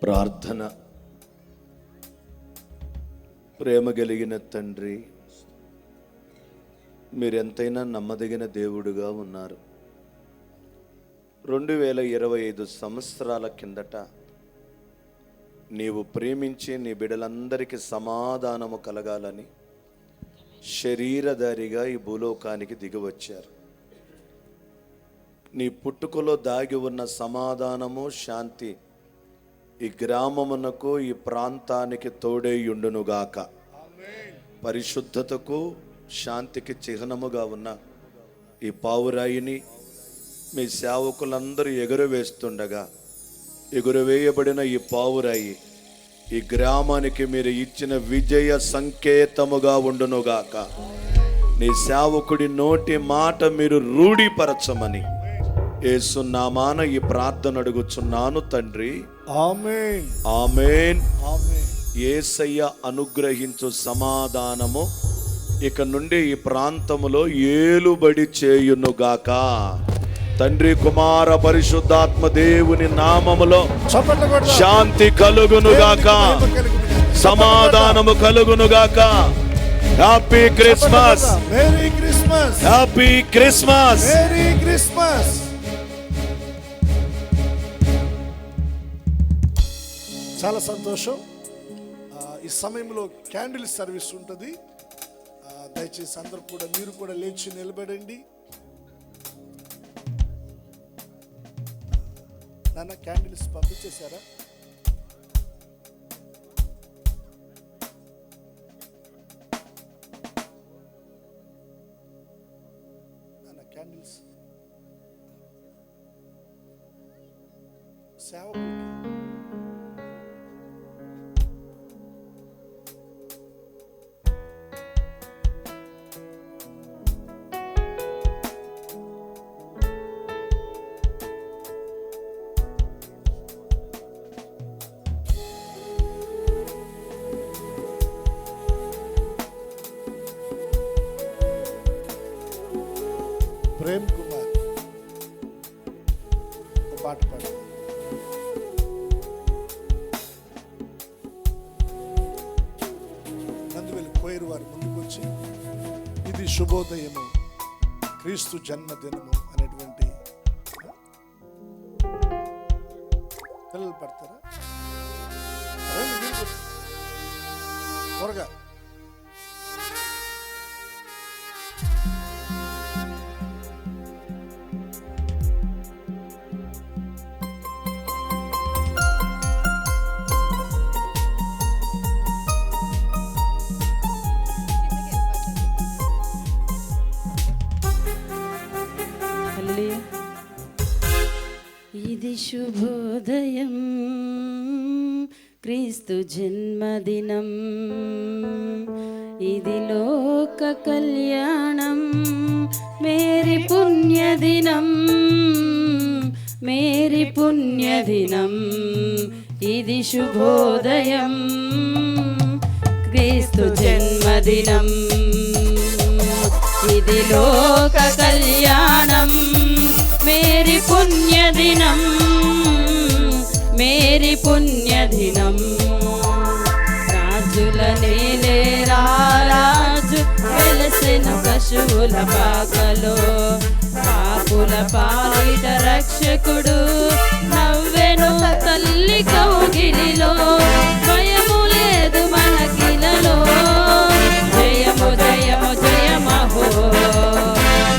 ప్రార్థన. ప్రేమ కలిగిన తండ్రి, మీరెంతైనా నమ్మదగిన దేవుడుగా ఉన్నారు. 2025 సంవత్సరాల కిందట నీవు ప్రేమించి నీ బిడ్డలందరికీ సమాధానము కలగాలని శరీరధారిగా ఈ భూలోకానికి దిగివచ్చారు. నీ పుట్టుకలో దాగి ఉన్న సమాధానము, శాంతి ఈ గ్రామమునకు, ఈ ప్రాంతానికి తోడేయుండునుగాక. పరిశుద్ధతకు, శాంతికి చిహ్నముగా ఉన్న ఈ పావురాయిని మీ సేవకులందరూ ఎగురవేస్తుండగా, ఎగురవేయబడిన ఈ పావురాయి ఈ గ్రామానికి మీరు ఇచ్చిన విజయ సంకేతముగా ఉండునుగాక. నీ సేవకుడి నోటి మాట మీరు రూఢీపరచమని యేసు నామాన ఈ ప్రార్థన అడుగుచున్నాను తండ్రి. ఆమేన్, ఆమేన్, ఆమేన్. యేసయ్య అనుగ్రహించు సమాధానము ఇక నుండి ఈ ప్రాంతములో ఏలుబడి చేయునుగాక. తండ్రి, కుమార, పరిశుద్ధాత్మ దేవుని నామములో శాంతి కలుగునుగాక, సమాధానము కలుగునుగాక. Happy Christmas, Mary Christmas, happy Christmas, merry Christmas. చాలా సంతోషం. ఈ సమయంలో క్యాండిల్ సర్వీస్ ఉంటుంది. దయచేసి అందరూ కూడా, మీరు కూడా లేచి నిలబడండి. నాన్న, క్యాండిల్స్ పంపించేశారా? నాన్న, క్యాండిల్స్ సేవకుడికి ప్రేమ్ కుమార్ ఒక పాట పాడు. నందువెల్లి కోయిరు వారు ముందుకు వచ్చి, ఇది శుభోదయము, క్రీస్తు జన్మదినము అనేటువంటి పిల్లలు పడతారా? త్వరగా. ఇది శుభోదయం, క్రీస్తు జన్మదినం, ఇది లోక కళ్యాణం, మేరీ పుణ్యదినం, మేరీ పుణ్యదినం. ఇది శుభోదయం, క్రీస్తు జన్మదినం, ఇది లోక కళ్యాణం, మేరీ పుణ్యదినం, మేరీ పుణ్యదినం. రాజుల నేలే రాజు వెలసిన పశువుల పాకలో, పాపుల పాలిట రక్షకుడు నవ్వెను తల్లి కౌగిలిలో. భయము లేదు మనకిలలో, జయము జయము జయమహో.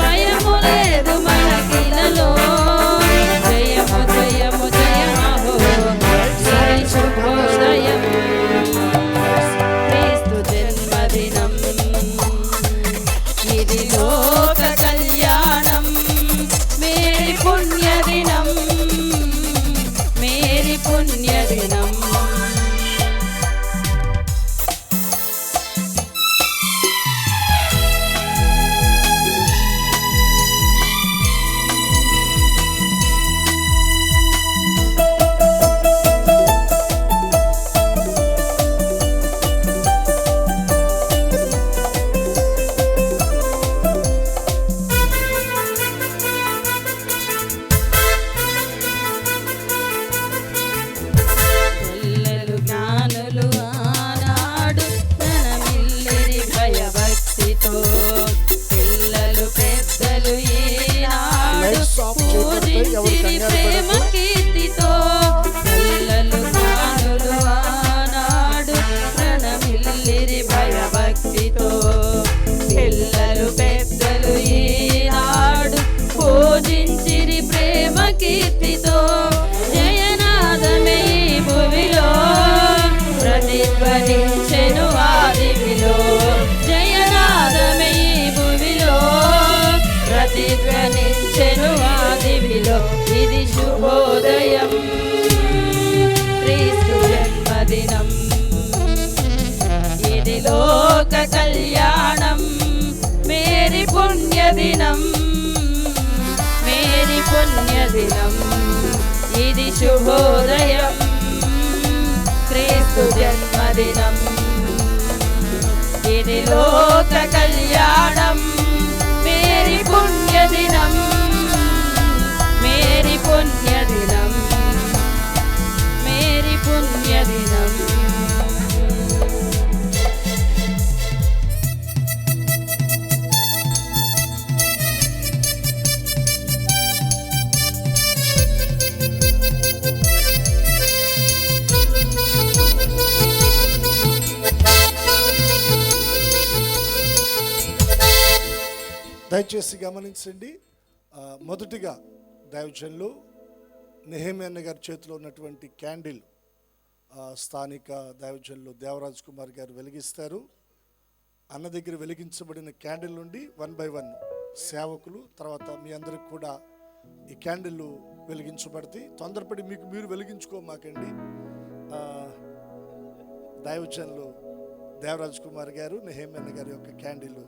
భయము లేదు మనకిలలో, జయము జయము జయమహో. ఇది శుభోదయం, క్రీస్తు జన్మదినం, ఇది లోక కళ్యాణం, మేరీ పుణ్యదినం, మేరీ పుణ్యదినం. లోక కళ్యాణం మేరీ పుణ్యదినం మేరీ పుణ్యదినం ఇది శుభోదయం క్రీస్తు జన్మదినం ఇది లోక కళ్యాణం మేరీ పుణ్యదినం మేరీ పుణ్యదినం మేరీ పుణ్యదినం దయచేసి గమనించండి. మొదటిగా దైవజనులు నెహెమ్యా గారి చేతిలో ఉన్నటువంటి క్యాండిల్ స్థానిక దైవజనులు దేవరాజ్ కుమార్ గారు వెలిగిస్తారు. అన్న దగ్గర వెలిగించబడిన క్యాండిల్ నుండి 1 by 1 సేవకులు, తర్వాత మీ అందరికి కూడా ఈ క్యాండిల్ వెలిగించబడతాయి. తొందరపడి మీరు వెలిగించుకోమాకండి. దైవజనులు దేవరాజ్ కుమార్ గారు నెహెమ్యా గారి యొక్క క్యాండిల్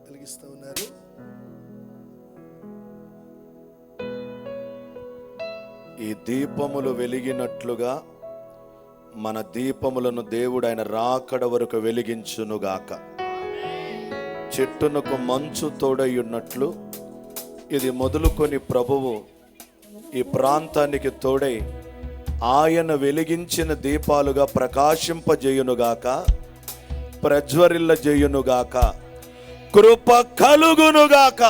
వెలిగిస్తూ ఉన్నారు. ఈ దీపములు వెలిగినట్లుగా మన దీపములను దేవుడు ఆయన రాకడ వరకు వెలిగించునుగాక. చెట్టునకు మంచు తోడయ్యున్నట్లు ఇది మొదలుకొని ప్రభువు ఈ ప్రాంతానికి తోడై ఆయన వెలిగించిన దీపాలుగా ప్రకాశింపజేయునుగాక, ప్రజ్వరిల్లజేయునుగాక, కృప కలుగునుగాక.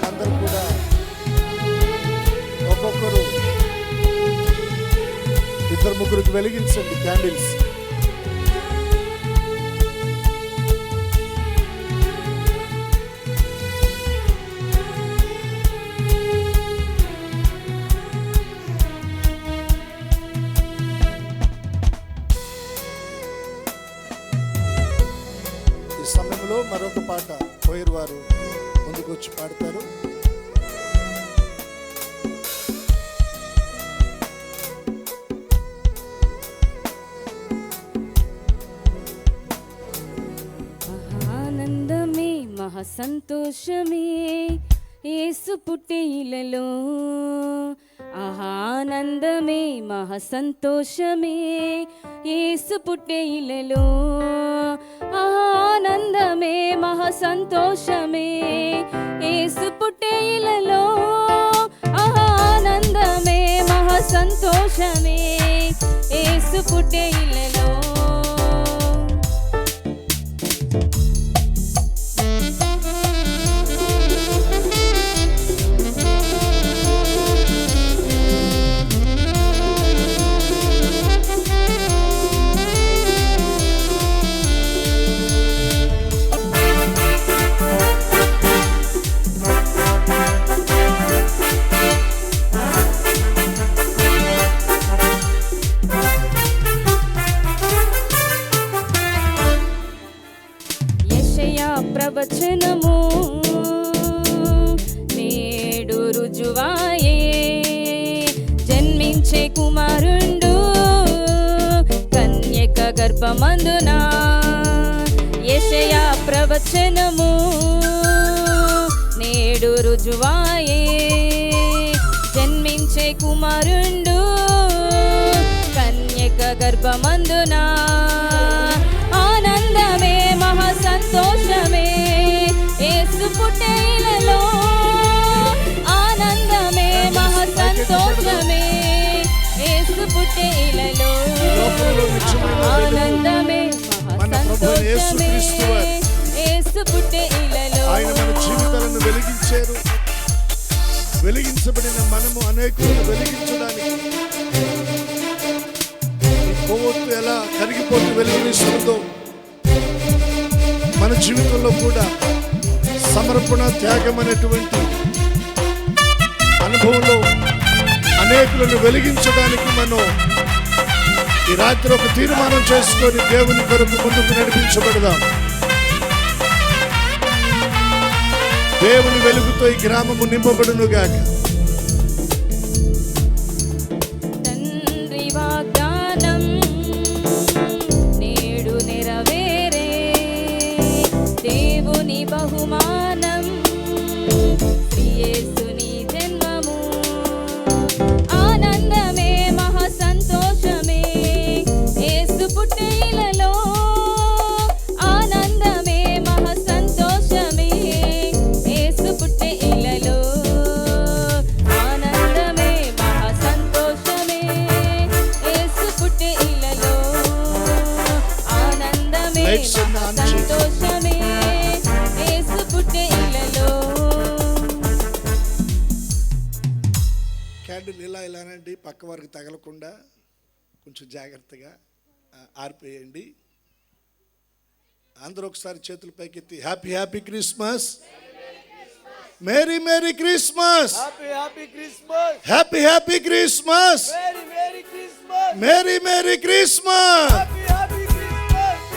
అందరూ కూడా ఒక్కొక్కరు 2-3 వెలిగించండి క్యాండిల్స్. ఈ సమయంలో మరొక పాట కోయర్ వారు ముందుకు వచ్చి పాడతారు. ఆనందమే మహాసంతోషమే యేసు పుట్టే ఇలలో, ఆనందమే మహాసంతోషమే యేసు పుట్టే ఇలలో, ఆనందమే మహాసంతోషమే యేసు పుట్టే ఇలలో, ఆనందమే మహాసంతోషమే యేసు పుట్టే ఇలలో. ప్రవచనము నేడు రుజువాయే, జన్మించే కుమారుండు కన్యక గర్భమందున. యెషయా ప్రవచనము నేడు రుజువాయే, జన్మించే కుమారుండు కన్యక గర్భమందున. ఆనందమే మహాసంతోషమే యేసు పుట్టే ఇలలో, ఆనందమే మహాసంతోషమే యేసు పుట్టే ఇలలో, ఆనందమే మహాసంతోషమే యేసు పుట్టే ఇలలో. ఆయన మన జీవితాలను వెలిగించారు. వెలిగించబడిన మనము అనేకులను వెలిగించడానికి కొవ్వొత్తు ఎలా కరిగిపోతూ వెలుగునిస్తుందో మన జీవితంలో కూడా సమర్పణ, త్యాగం అనేటువంటి అనుభవంలో అనేకులను వెలిగించడానికి మనం ఈ రాత్రి ఒక తీర్మానం చేసుకొని దేవుని కొరకు ముందుకు నడిపించబడదాం. దేవుని వెలుగుతో ఈ గ్రామము నింపబడును గాక. తండ్రి వాగ్దానం నేడు నెరవేరే, దేవుని బహుమానం యేసుని జన్మము. ఆనందమే మహా సంతోషమే యేసు పుట్టే ఇలలో. ఆనందమే మహా సంతోషమే యేసు పుట్టే ఇలలో. ఆనందమే మహా సంతోషమే యేసు పుట్టే ఇలలో. ఆనందమే మహా సంతోషమే యేసు పుట్టే ఇలలో. క్యాండిల్ ఇలానండి, పక్క వారికి తగలకుండా కొంచెం జాగ్రత్తగా ఆర్పేయండి. అందరూ ఒకసారి చేతులు పైకెత్తి happy happy Christmas, merry merry Christmas, happy happy Christmas, merry merry Christmas.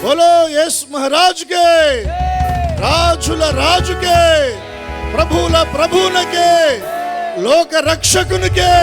బోలో యేసు మహారాజుకే, రాజుల రాజుకే, ప్రభువుల ప్రభువునకే, లోక రక్షకునికే